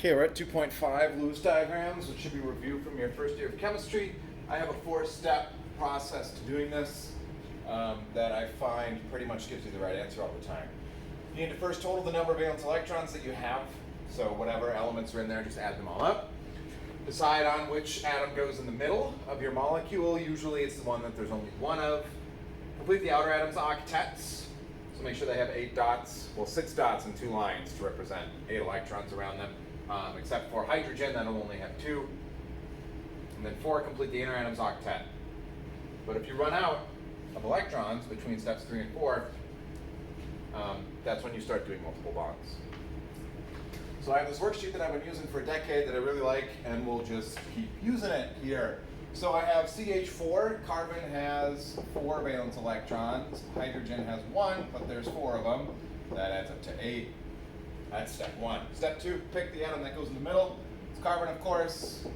Okay, we're at 2.5 Lewis diagrams, which should be reviewed from your first year of chemistry. I have a 4-step process to doing this that I find pretty much gives you the right answer all the time. You need to first total the number of valence electrons that you have. So whatever elements are in there, just add them all up. Decide on which atom goes in the middle of your molecule. Usually it's the one that there's only one of. Complete the outer atoms octets. So make sure they have 8 dots, well 6 dots and 2 lines to represent 8 electrons around them. Except for hydrogen, that'll only have 2. And then 4, complete the inner atoms octet. But if you run out of electrons between steps 3 and 4, that's when you start doing multiple bonds. So I have this worksheet that I've been using for a decade that I really like, and we'll just keep using it here. So I have CH4, carbon has 4 valence electrons, hydrogen has 1, but there's 4 of them. That adds up to 8. That's step 1. Step 2, pick the atom that goes in the middle. It's carbon, of course.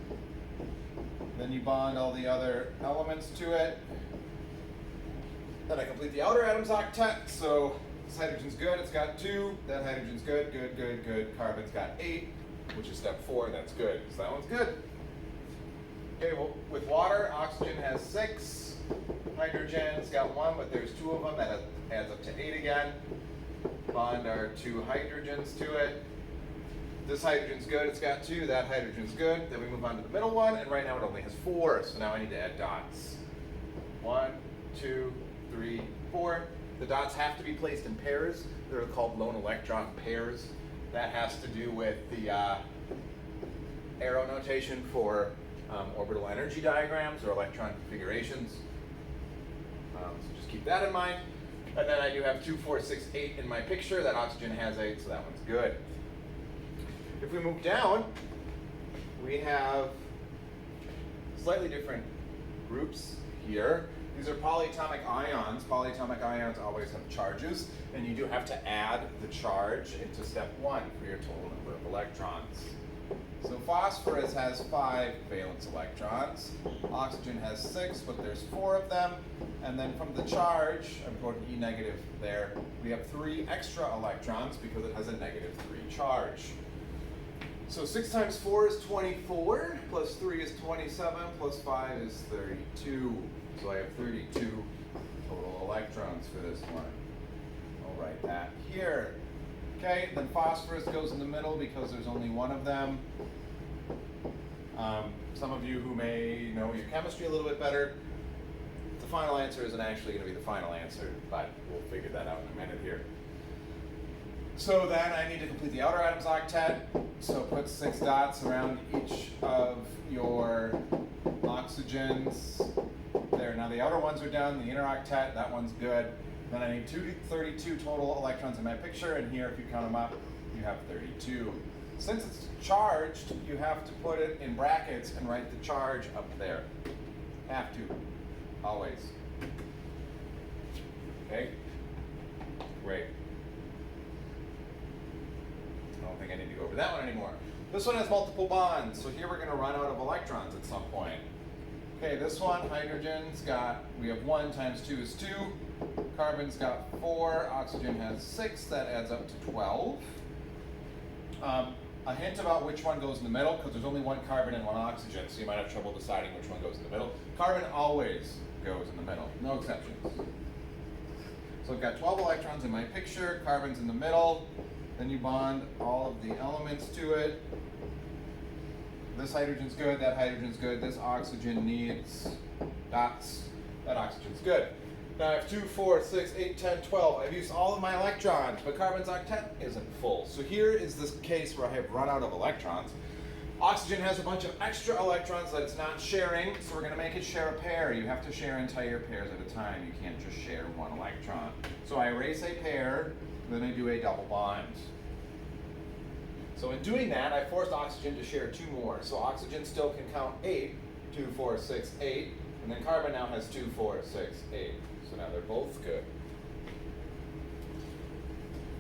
Then you bond all the other elements to it. Then I complete the outer atoms octet. So this hydrogen's good, it's got 2. That hydrogen's good, good, good, good. Carbon's got 8, which is step 4. That's good. So that one's good. Okay, well, with water, oxygen has 6. Hydrogen's got 1, but there's 2 of them. That adds up to 8 again. Bond our 2 hydrogens to it. This hydrogen's good, it's got 2. That hydrogen's good. Then we move on to the middle one, and right now it only has 4. So now I need to add dots. 1, 2, 3, 4. The dots have to be placed in pairs. They're called lone electron pairs. That has to do with the arrow notation for orbital energy diagrams or electron configurations. So just keep that in mind. And then I do have 2, 4, 6, 8 in my picture. That oxygen has 8, so that one's good. If we move down, we have slightly different groups here. These are polyatomic ions. Polyatomic ions always have charges, and you do have to add the charge into step 1 for your total number of electrons. So phosphorus has 5 valence electrons. Oxygen has 6, but there's 4 of them. And then from the charge, I'm going E negative there, we have 3 extra electrons because it has a negative 3 charge. So 6 times 4 is 24, plus 3 is 27, plus 5 is 32. So I have 32 total electrons for this one. I'll write that here. Okay, then phosphorus goes in the middle because there's only 1 of them. Some of you who may know your chemistry a little bit better, the final answer isn't actually going to be the final answer, but we'll figure that out in a minute here. So then I need to complete the outer atoms octet. So put 6 dots around each of your oxygens. There, now the outer ones are done, the inner octet, that one's good. Then I need 32 total electrons in my picture, and here, if you count them up, you have 32. Since it's charged, you have to put it in brackets and write the charge up there. Have to, always. Okay? Great. I don't think I need to go over that one anymore. This one has multiple bonds, so here we're going to run out of electrons at some point. Okay, this one, hydrogen's got, we have 1 times 2 is 2. Carbon's got 4, oxygen has 6, that adds up to 12. A hint about which one goes in the middle, because there's only 1 carbon and 1 oxygen, so you might have trouble deciding which one goes in the middle. Carbon always goes in the middle, no exceptions. So I've got 12 electrons in my picture, carbon's in the middle, then you bond all of the elements to it. This hydrogen's good, that hydrogen's good, this oxygen needs dots, that oxygen's good. Now I have 2, 4, 6, 8, 10, 12. I've used all of my electrons, but carbon's octet isn't full. So here is this case where I have run out of electrons. Oxygen has a bunch of extra electrons that it's not sharing, so we're going to make it share a pair. You have to share entire pairs at a time. You can't just share 1 electron. So I erase a pair, then I do a double bond. So in doing that, I forced oxygen to share 2 more. So oxygen still can count 8, 2, 4, 6, 8, and then carbon now has 2, 4, 6, 8. So now they're both good.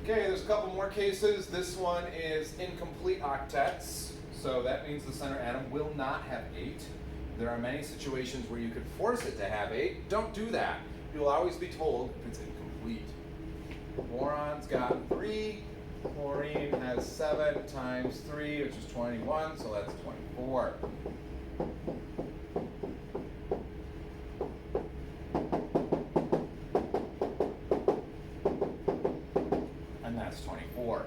Okay, there's a couple more cases. This one is incomplete octets. So that means the center atom will not have 8. There are many situations where you could force it to have 8. Don't do that. You'll always be told if it's incomplete. Boron's got 3. Chlorine has 7 times 3, which is 21, so that's 24. And that's 24.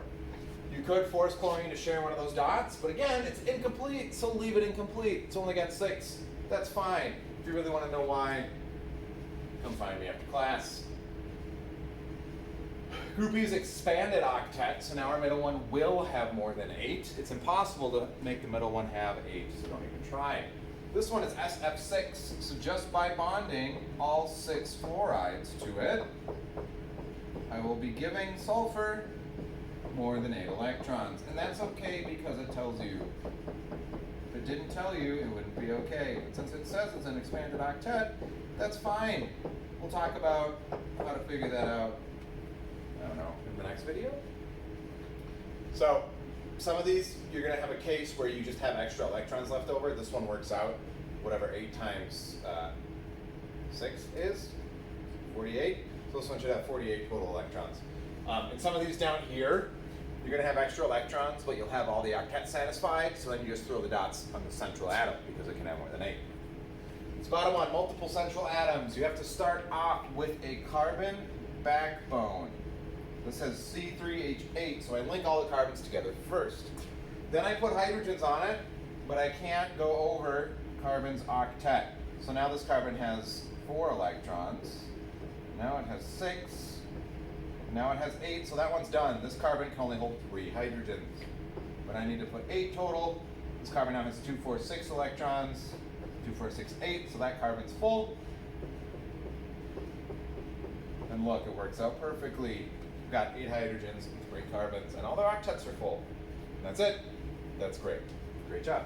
You could force chlorine to share one of those dots, but again, it's incomplete, so leave it incomplete. It's only got 6. That's fine. If you really want to know why, come find me after class. Group E's expanded octet, so now our middle one will have more than 8. It's impossible to make the middle one have 8, so don't even try. This one is SF6, so just by bonding all 6 fluorides to it, I will be giving sulfur more than 8 electrons. And that's okay because it tells you. If it didn't tell you, it wouldn't be okay. But since it says it's an expanded octet, that's fine. We'll talk about how to figure that out, I don't know, in the next video. So some of these, you're going to have a case where you just have extra electrons left over. This one works out. Whatever 8 times 6 is, 48. So this one should have 48 total electrons. And some of these down here, you're going to have extra electrons, but you'll have all the octets satisfied, so then you just throw the dots on the central atom because it can have more than 8. This bottom one, multiple central atoms. You have to start off with a carbon backbone. This says C3H8, so I link all the carbons together first. Then I put hydrogens on it, but I can't go over carbon's octet. So now this carbon has 4 electrons. Now it has 6. Now it has 8, so that one's done. This carbon can only hold 3 hydrogens. But I need to put 8 total. This carbon now has 2, 4, 6 electrons. 2, 4, 6, 8, so that carbon's full. And look, it works out perfectly. We've got 8 hydrogens and 3 carbons, and all their octets are full. And that's it. That's great. Great job.